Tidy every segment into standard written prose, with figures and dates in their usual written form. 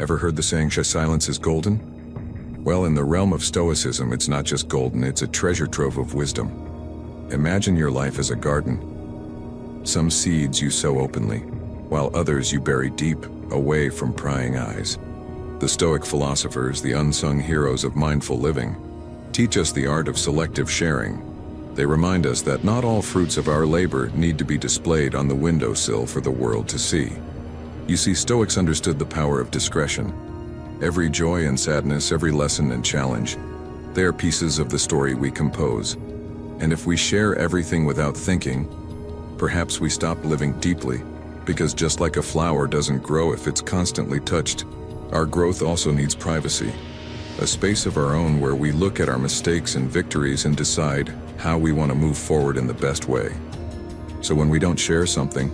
Ever heard the saying, silence is golden? Well, in the realm of Stoicism, it's not just golden, it's a treasure trove of wisdom. Imagine your life as a garden. Some seeds you sow openly, while others you bury deep, away from prying eyes. The Stoic philosophers, the unsung heroes of mindful living, teach us the art of selective sharing. They remind us that not all fruits of our labor need to be displayed on the windowsill for the world to see. You see, Stoics understood the power of discretion. Every joy and sadness, every lesson and challenge, they are pieces of the story we compose. And if we share everything without thinking, perhaps we stop living deeply, because just like a flower doesn't grow if it's constantly touched, our growth also needs privacy. A space of our own where we look at our mistakes and victories and decide how we want to move forward in the best way. So when we don't share something,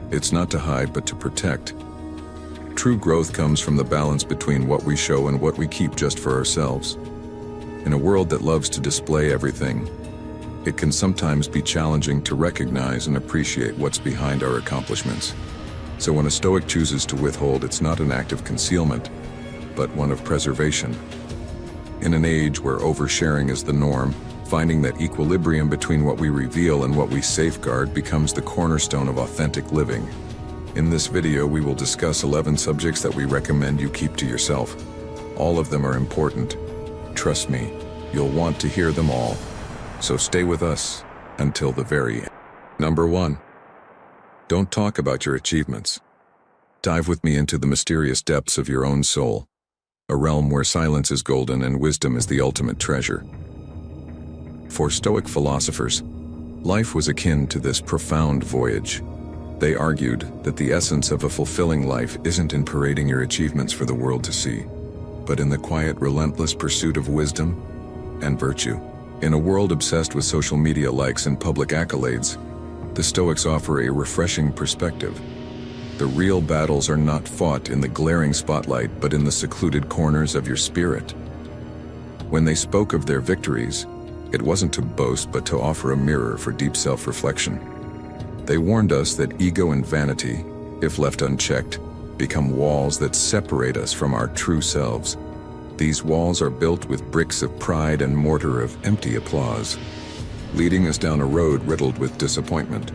it's not to hide but to protect. True growth comes from the balance between what we show and what we keep just for ourselves. In a world that loves to display everything, it can sometimes be challenging to recognize and appreciate what's behind our accomplishments. So when a Stoic chooses to withhold, it's not an act of concealment, but one of preservation. In an age where oversharing is the norm, finding that equilibrium between what we reveal and what we safeguard becomes the cornerstone of authentic living. In this video, we will discuss 11 subjects that we recommend you keep to yourself. All of them are important. Trust me, you'll want to hear them all. So stay with us until the very end. Number 1. Don't talk about your achievements. Dive with me into the mysterious depths of your own soul, a realm where silence is golden and wisdom is the ultimate treasure. For Stoic philosophers, life was akin to this profound voyage. They argued that the essence of a fulfilling life isn't in parading your achievements for the world to see, but in the quiet, relentless pursuit of wisdom and virtue. In a world obsessed with social media likes and public accolades, the Stoics offer a refreshing perspective. The real battles are not fought in the glaring spotlight, but in the secluded corners of your spirit. When they spoke of their victories, it wasn't to boast, but to offer a mirror for deep self-reflection. They warned us that ego and vanity, if left unchecked, become walls that separate us from our true selves. These walls are built with bricks of pride and mortar of empty applause, leading us down a road riddled with disappointment.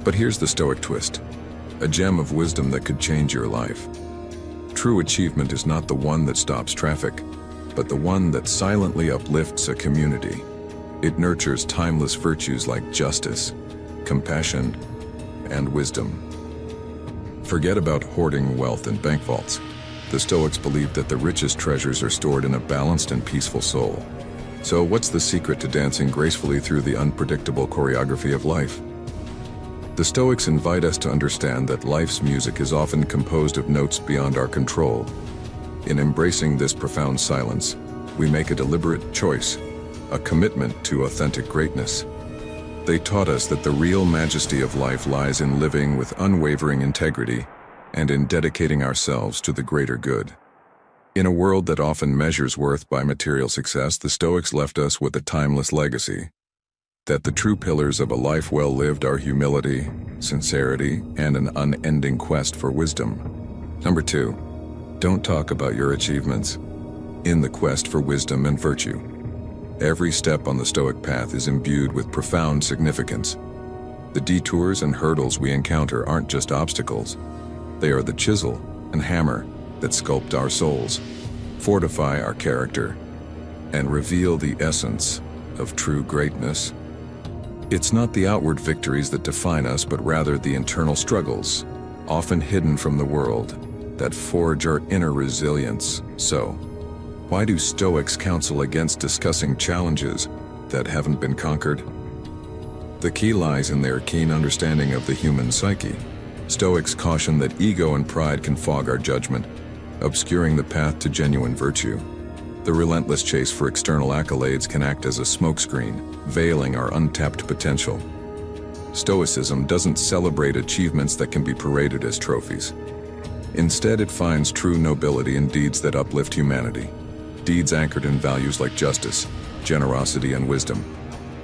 But here's the Stoic twist, a gem of wisdom that could change your life. True achievement is not the one that stops traffic, but the one that silently uplifts a community. It nurtures timeless virtues like justice, compassion, and wisdom. Forget about hoarding wealth in bank vaults. The Stoics believed that the richest treasures are stored in a balanced and peaceful soul. So what's the secret to dancing gracefully through the unpredictable choreography of life? The Stoics invite us to understand that life's music is often composed of notes beyond our control. In embracing this profound silence, we make a deliberate choice, a commitment to authentic greatness. They taught us that the real majesty of life lies in living with unwavering integrity and in dedicating ourselves to the greater good. In a world that often measures worth by material success, the Stoics left us with a timeless legacy. That the true pillars of a life well lived are humility, sincerity, and an unending quest for wisdom. Number 2. Don't talk about your achievements. In the quest for wisdom and virtue, every step on the Stoic path is imbued with profound significance. The detours and hurdles we encounter aren't just obstacles. They are the chisel and hammer that sculpt our souls, fortify our character, and reveal the essence of true greatness. It's not the outward victories that define us, but rather the internal struggles, often hidden from the world, that forge our inner resilience. So, why do Stoics counsel against discussing challenges that haven't been conquered? The key lies in their keen understanding of the human psyche. Stoics caution that ego and pride can fog our judgment, obscuring the path to genuine virtue. The relentless chase for external accolades can act as a smokescreen, veiling our untapped potential. Stoicism doesn't celebrate achievements that can be paraded as trophies. Instead, it finds true nobility in deeds that uplift humanity, deeds anchored in values like justice, generosity, and wisdom.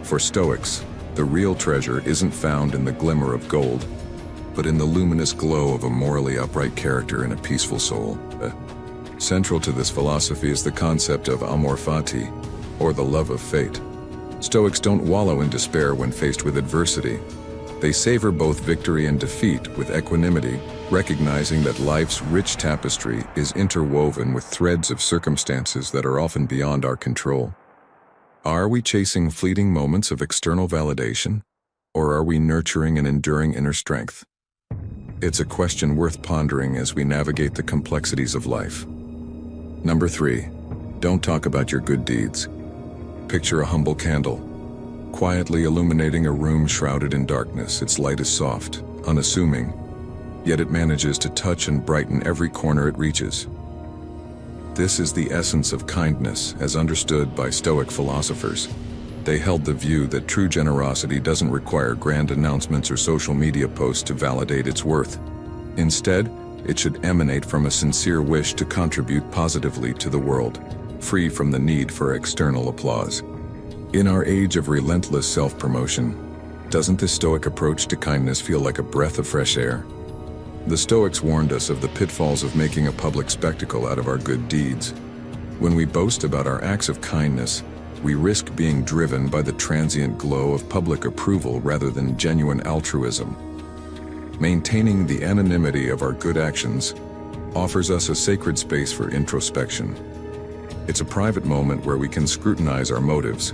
For Stoics, the real treasure isn't found in the glimmer of gold, but in the luminous glow of a morally upright character and a peaceful soul. Central to this philosophy is the concept of amor fati, or the love of fate. Stoics don't wallow in despair when faced with adversity. They savor both victory and defeat with equanimity, recognizing that life's rich tapestry is interwoven with threads of circumstances that are often beyond our control. Are we chasing fleeting moments of external validation, or are we nurturing and enduring inner strength? It's a question worth pondering as we navigate the complexities of life. Number 3, don't talk about your good deeds. Picture a humble candle, quietly illuminating a room shrouded in darkness. Its light is soft, unassuming, yet it manages to touch and brighten every corner it reaches. This is the essence of kindness, as understood by Stoic philosophers. They held the view that true generosity doesn't require grand announcements or social media posts to validate its worth. Instead, it should emanate from a sincere wish to contribute positively to the world, free from the need for external applause. In our age of relentless self-promotion, doesn't this Stoic approach to kindness feel like a breath of fresh air? The Stoics warned us of the pitfalls of making a public spectacle out of our good deeds. When we boast about our acts of kindness, we risk being driven by the transient glow of public approval rather than genuine altruism. Maintaining the anonymity of our good actions offers us a sacred space for introspection. It's a private moment where we can scrutinize our motives,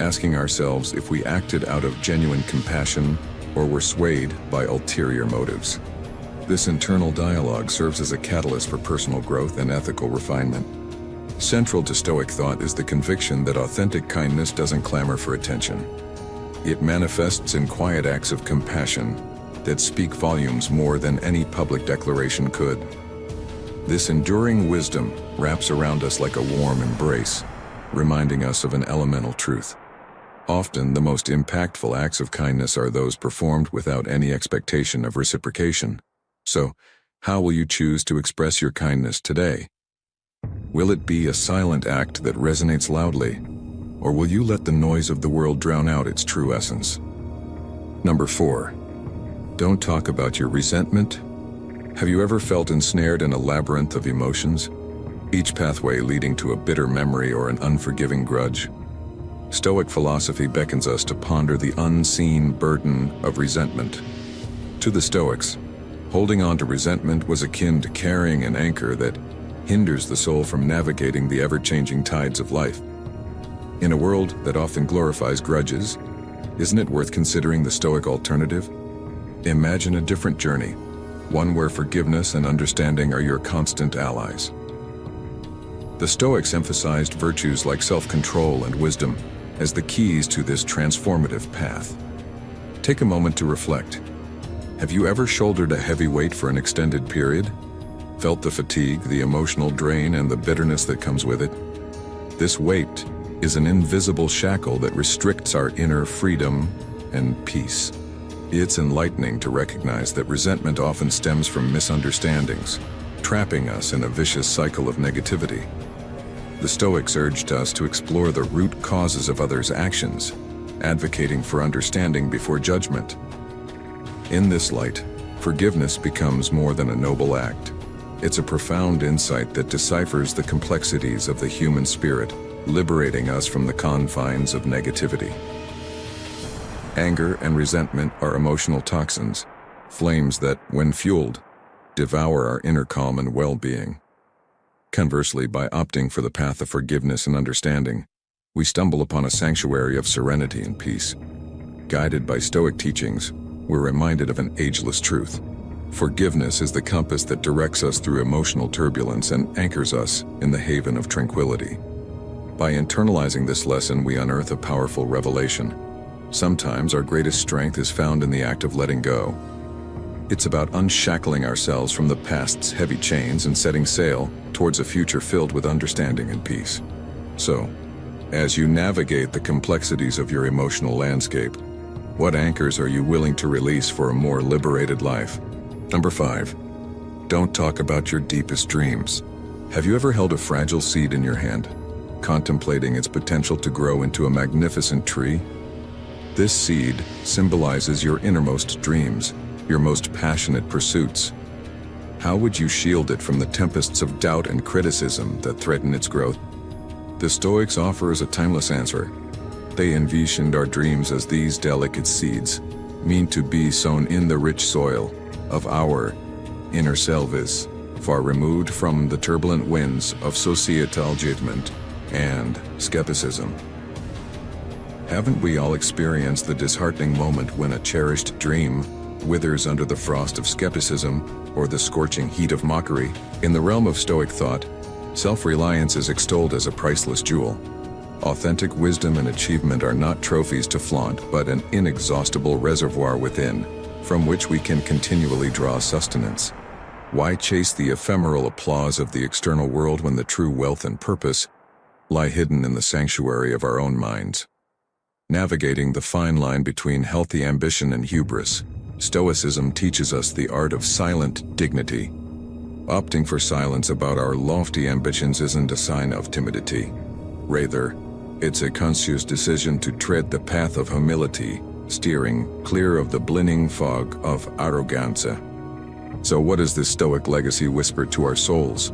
asking ourselves if we acted out of genuine compassion or were swayed by ulterior motives. This internal dialogue serves as a catalyst for personal growth and ethical refinement. Central to Stoic thought is the conviction that authentic kindness doesn't clamor for attention. It manifests in quiet acts of compassion that speak volumes more than any public declaration could. This enduring wisdom wraps around us like a warm embrace, reminding us of an elemental truth. Often, the most impactful acts of kindness are those performed without any expectation of reciprocation. So, how will you choose to express your kindness today? Will it be a silent act that resonates loudly, or will you let the noise of the world drown out its true essence? Number 4, don't talk about your resentment. Have you ever felt ensnared in a labyrinth of emotions, each pathway leading to a bitter memory or an unforgiving grudge? Stoic philosophy beckons us to ponder the unseen burden of resentment. To the Stoics, holding on to resentment was akin to carrying an anchor that hinders the soul from navigating the ever-changing tides of life. In a world that often glorifies grudges, isn't it worth considering the Stoic alternative? Imagine a different journey, one where forgiveness and understanding are your constant allies. The Stoics emphasized virtues like self-control and wisdom as the keys to this transformative path. Take a moment to reflect. Have you ever shouldered a heavy weight for an extended period? Felt the fatigue, the emotional drain, and the bitterness that comes with it? This weight is an invisible shackle that restricts our inner freedom and peace. It's enlightening to recognize that resentment often stems from misunderstandings, trapping us in a vicious cycle of negativity. The Stoics urged us to explore the root causes of others' actions, advocating for understanding before judgment. In this light, forgiveness becomes more than a noble act. It's a profound insight that deciphers the complexities of the human spirit, liberating us from the confines of negativity. Anger and resentment are emotional toxins, flames that, when fueled, devour our inner calm and well-being. Conversely, by opting for the path of forgiveness and understanding, we stumble upon a sanctuary of serenity and peace. Guided by Stoic teachings, we're reminded of an ageless truth. Forgiveness is the compass that directs us through emotional turbulence and anchors us in the haven of tranquility. By internalizing this lesson, we unearth a powerful revelation. Sometimes our greatest strength is found in the act of letting go. It's about unshackling ourselves from the past's heavy chains and setting sail towards a future filled with understanding and peace. So, as you navigate the complexities of your emotional landscape, what anchors are you willing to release for a more liberated life? Number 5, don't talk about your deepest dreams. Have you ever held a fragile seed in your hand, contemplating its potential to grow into a magnificent tree? This seed symbolizes your innermost dreams, your most passionate pursuits? How would you shield it from the tempests of doubt and criticism that threaten its growth? The Stoics offer us a timeless answer. They envisioned our dreams as these delicate seeds, meant to be sown in the rich soil of our inner selves, far removed from the turbulent winds of societal judgment and skepticism. Haven't we all experienced the disheartening moment when a cherished dream withers under the frost of skepticism or the scorching heat of mockery? In the realm of Stoic thought, self-reliance is extolled as a priceless jewel. Authentic wisdom and achievement are not trophies to flaunt, but an inexhaustible reservoir within, from which we can continually draw sustenance. Why chase the ephemeral applause of the external world when the true wealth and purpose lie hidden in the sanctuary of our own minds? Navigating the fine line between healthy ambition and hubris, Stoicism teaches us the art of silent dignity. Opting for silence about our lofty ambitions isn't a sign of timidity. Rather, it's a conscious decision to tread the path of humility, steering clear of the blinding fog of arrogance. So what does this Stoic legacy whisper to our souls?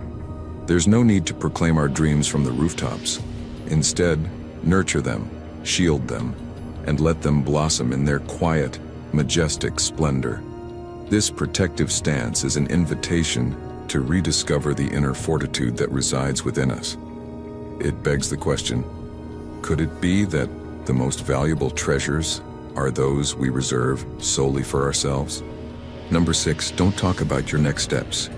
There's no need to proclaim our dreams from the rooftops. Instead, nurture them, shield them, and let them blossom in their quiet, majestic splendor. This protective stance is an invitation to rediscover the inner fortitude that resides within us. It begs the question, could it be that the most valuable treasures are those we reserve solely for ourselves? Number 6, don't talk about your next steps.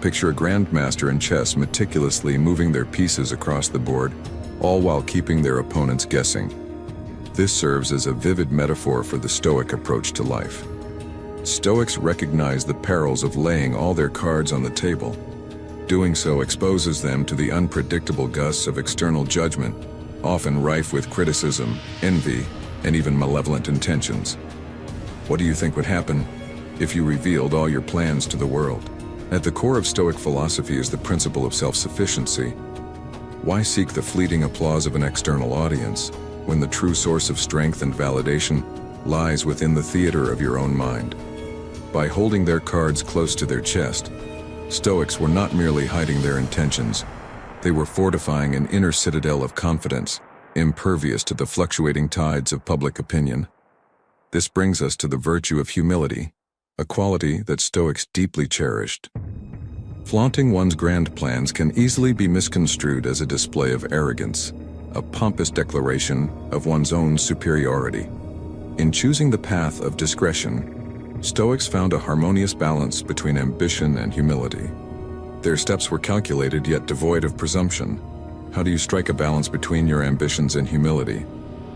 Picture a grandmaster in chess meticulously moving their pieces across the board, all while keeping their opponents guessing. This serves as a vivid metaphor for the Stoic approach to life. Stoics recognize the perils of laying all their cards on the table. Doing so exposes them to the unpredictable gusts of external judgment, often rife with criticism, envy, and even malevolent intentions. What do you think would happen if you revealed all your plans to the world? At the core of Stoic philosophy is the principle of self-sufficiency. Why seek the fleeting applause of an external audience, when the true source of strength and validation lies within the theater of your own mind? By holding their cards close to their chest, Stoics were not merely hiding their intentions, they were fortifying an inner citadel of confidence, impervious to the fluctuating tides of public opinion. This brings us to the virtue of humility, a quality that Stoics deeply cherished. Flaunting one's grand plans can easily be misconstrued as a display of arrogance, a pompous declaration of one's own superiority. In choosing the path of discretion, Stoics found a harmonious balance between ambition and humility. Their steps were calculated yet devoid of presumption. How do you strike a balance between your ambitions and humility?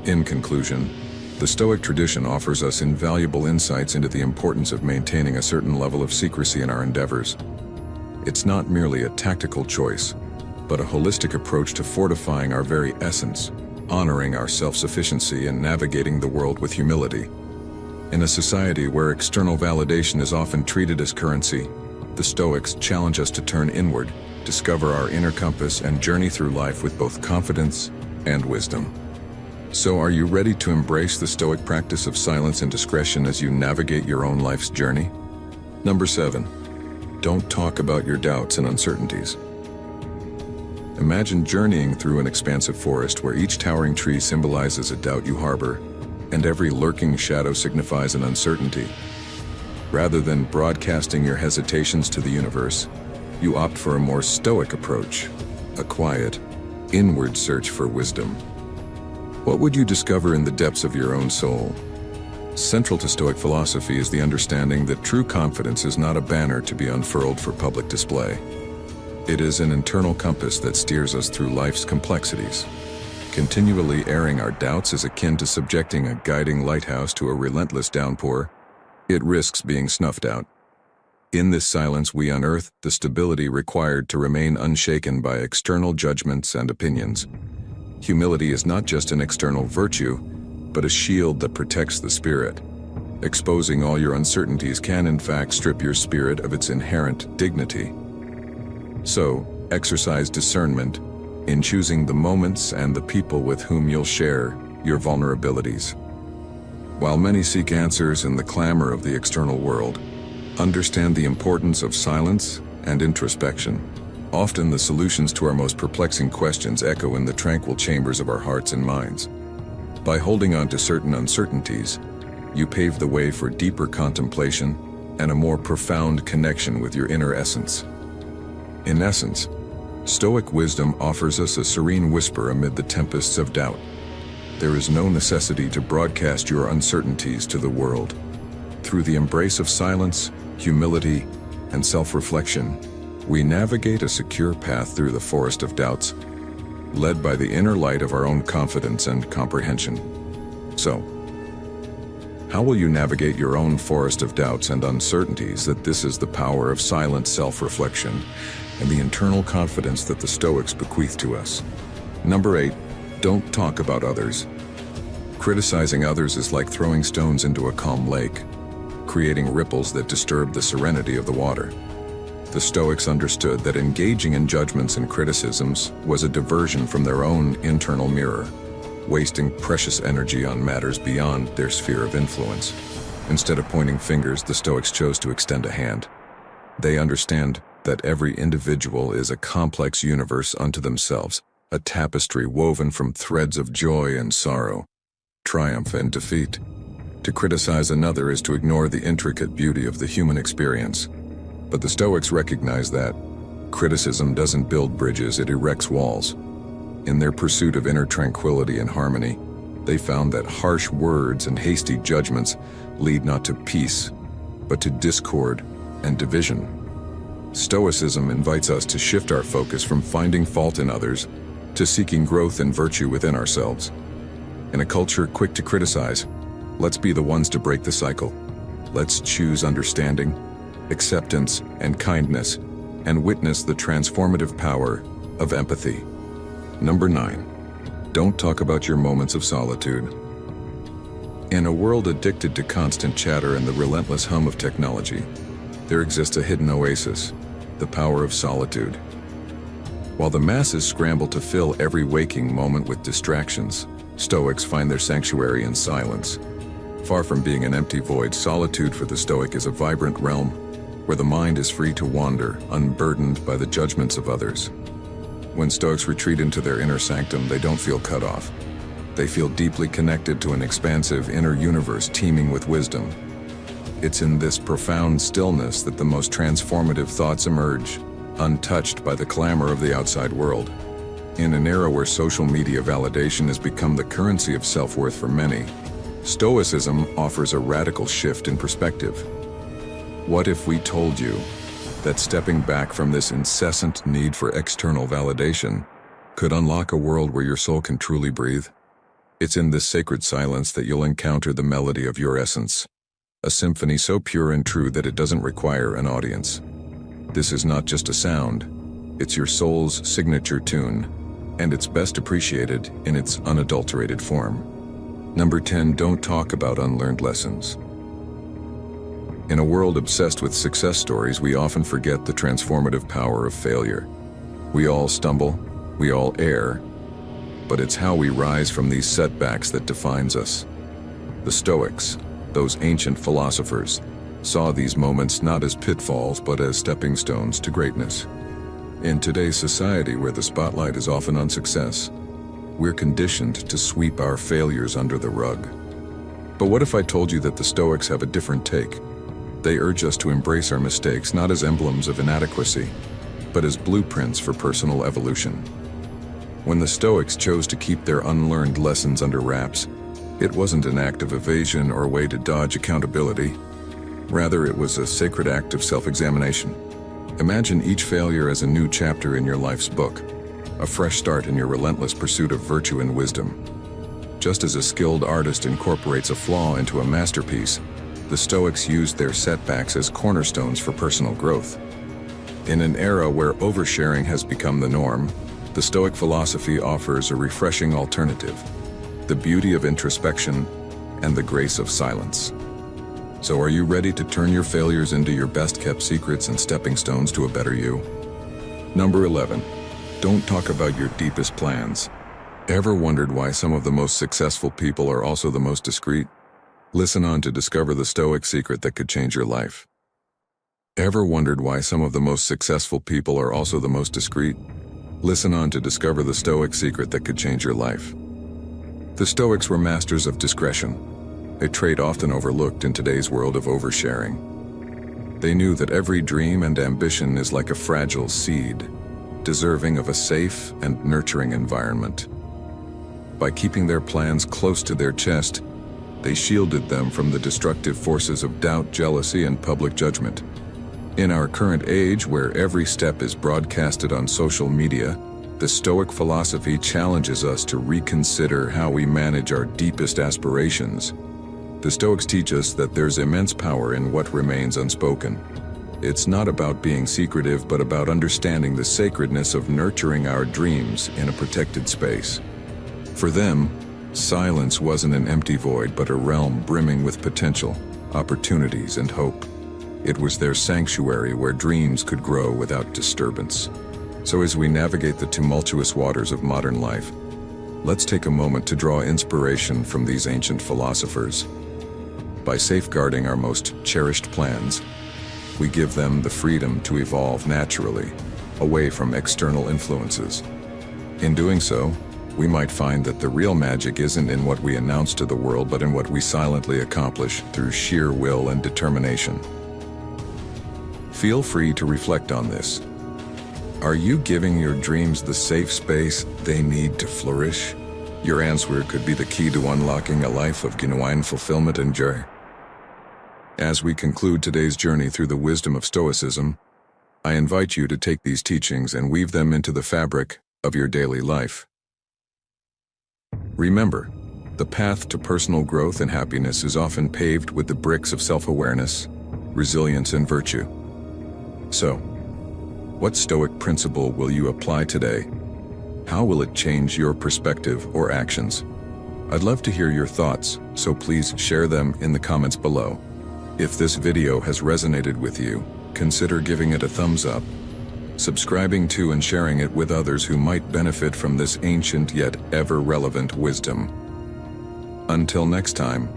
In conclusion, the Stoic tradition offers us invaluable insights into the importance of maintaining a certain level of secrecy in our endeavors. It's not merely a tactical choice, but a holistic approach to fortifying our very essence, honoring our self-sufficiency and navigating the world with humility. In a society where external validation is often treated as currency, the Stoics challenge us to turn inward, discover our inner compass, and journey through life with both confidence and wisdom. So are you ready to embrace the Stoic practice of silence and discretion as you navigate your own life's journey? Number 7, don't talk about your doubts and uncertainties. Imagine journeying through an expansive forest where each towering tree symbolizes a doubt you harbor, and every lurking shadow signifies an uncertainty. Rather than broadcasting your hesitations to the universe, you opt for a more Stoic approach, a quiet, inward search for wisdom. What would you discover in the depths of your own soul? Central to Stoic philosophy is the understanding that true confidence is not a banner to be unfurled for public display. It is an internal compass that steers us through life's complexities. Continually airing our doubts is akin to subjecting a guiding lighthouse to a relentless downpour. It risks being snuffed out. In this silence, we unearth the stability required to remain unshaken by external judgments and opinions. Humility is not just an external virtue, but a shield that protects the spirit. Exposing all your uncertainties can, in fact, strip your spirit of its inherent dignity. So, exercise discernment in choosing the moments and the people with whom you'll share your vulnerabilities. While many seek answers in the clamor of the external world, understand the importance of silence and introspection. Often the solutions to our most perplexing questions echo in the tranquil chambers of our hearts and minds. By holding on to certain uncertainties, you pave the way for deeper contemplation and a more profound connection with your inner essence. In essence, Stoic wisdom offers us a serene whisper amid the tempests of doubt. There is no necessity to broadcast your uncertainties to the world. Through the embrace of silence, humility, and self-reflection, we navigate a secure path through the forest of doubts, led by the inner light of our own confidence and comprehension. So, how will you navigate your own forest of doubts and uncertainties? That this is the power of silent self-reflection and the internal confidence that the Stoics bequeath to us. Number 8, don't talk about others. Criticizing others is like throwing stones into a calm lake, creating ripples that disturb the serenity of the water. The Stoics understood that engaging in judgments and criticisms was a diversion from their own internal mirror, wasting precious energy on matters beyond their sphere of influence. Instead of pointing fingers, the Stoics chose to extend a hand. They understand that every individual is a complex universe unto themselves, a tapestry woven from threads of joy and sorrow, triumph and defeat. To criticize another is to ignore the intricate beauty of the human experience. But the Stoics recognize that criticism doesn't build bridges, it erects walls. In their pursuit of inner tranquility and harmony, they found that harsh words and hasty judgments lead not to peace, but to discord and division. Stoicism invites us to shift our focus from finding fault in others to seeking growth and virtue within ourselves. In a culture quick to criticize, let's be the ones to break the cycle. Let's choose understanding, acceptance, and kindness, and witness the transformative power of empathy. Number 9, don't talk about your moments of solitude. In a world addicted to constant chatter and the relentless hum of technology, there exists a hidden oasis, the power of solitude. While the masses scramble to fill every waking moment with distractions, Stoics find their sanctuary in silence. Far from being an empty void, solitude for the Stoic is a vibrant realm where the mind is free to wander, unburdened by the judgments of others. When Stoics retreat into their inner sanctum, they don't feel cut off. They feel deeply connected to an expansive inner universe teeming with wisdom. It's in this profound stillness that the most transformative thoughts emerge, untouched by the clamor of the outside world. In an era where social media validation has become the currency of self-worth for many, Stoicism offers a radical shift in perspective. What if we told you that stepping back from this incessant need for external validation could unlock a world where your soul can truly breathe? It's in this sacred silence that you'll encounter the melody of your essence, a symphony so pure and true that it doesn't require an audience. This is not just a sound, it's your soul's signature tune, and it's best appreciated in its unadulterated form. Number 10, don't talk about unlearned lessons. In a world obsessed with success stories, we often forget the transformative power of failure. We all stumble, we all err, but it's how we rise from these setbacks that defines us. The Stoics, those ancient philosophers, saw these moments not as pitfalls but as stepping stones to greatness. In today's society where the spotlight is often on success, we're conditioned to sweep our failures under the rug. But what if I told you that the Stoics have a different take? They urge us to embrace our mistakes not as emblems of inadequacy, but as blueprints for personal evolution. When the Stoics chose to keep their unlearned lessons under wraps, it wasn't an act of evasion or a way to dodge accountability. Rather, it was a sacred act of self-examination. Imagine each failure as a new chapter in your life's book, a fresh start in your relentless pursuit of virtue and wisdom. Just as a skilled artist incorporates a flaw into a masterpiece, the Stoics used their setbacks as cornerstones for personal growth. In an era where oversharing has become the norm, the Stoic philosophy offers a refreshing alternative: the beauty of introspection and the grace of silence. So are you ready to turn your failures into your best-kept secrets and stepping stones to a better you? Number 11, don't talk about your deepest plans. Ever wondered why some of the most successful people are also the most discreet? Listen on to discover the Stoic secret that could change your life. Ever wondered why some of the most successful people are also the most discreet? Listen on to discover the Stoic secret that could change your life. The Stoics were masters of discretion, a trait often overlooked in today's world of oversharing. They knew that every dream and ambition is like a fragile seed, deserving of a safe and nurturing environment. By keeping their plans close to their chest, they shielded them from the destructive forces of doubt, jealousy, and public judgment. In our current age, where every step is broadcasted on social media, the Stoic philosophy challenges us to reconsider how we manage our deepest aspirations. The Stoics teach us that there's immense power in what remains unspoken. It's not about being secretive, but about understanding the sacredness of nurturing our dreams in a protected space. For them, silence wasn't an empty void, but a realm brimming with potential, opportunities, and hope. It was their sanctuary where dreams could grow without disturbance. So as we navigate the tumultuous waters of modern life, let's take a moment to draw inspiration from these ancient philosophers. By safeguarding our most cherished plans, we give them the freedom to evolve naturally, away from external influences. In doing so, we might find that the real magic isn't in what we announce to the world, but in what we silently accomplish through sheer will and determination. Feel free to reflect on this. Are you giving your dreams the safe space they need to flourish? Your answer could be the key to unlocking a life of genuine fulfillment and joy. As we conclude today's journey through the wisdom of Stoicism, I invite you to take these teachings and weave them into the fabric of your daily life. Remember, the path to personal growth and happiness is often paved with the bricks of self-awareness, resilience, and virtue. So, what Stoic principle will you apply today? How will it change your perspective or actions? I'd love to hear your thoughts, so please share them in the comments below. If this video has resonated with you, consider giving it a thumbs up, subscribing to and sharing it with others who might benefit from this ancient yet ever-relevant wisdom. Until next time,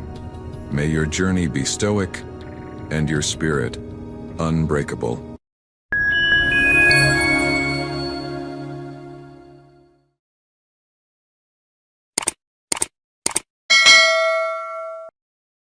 may your journey be stoic and your spirit unbreakable.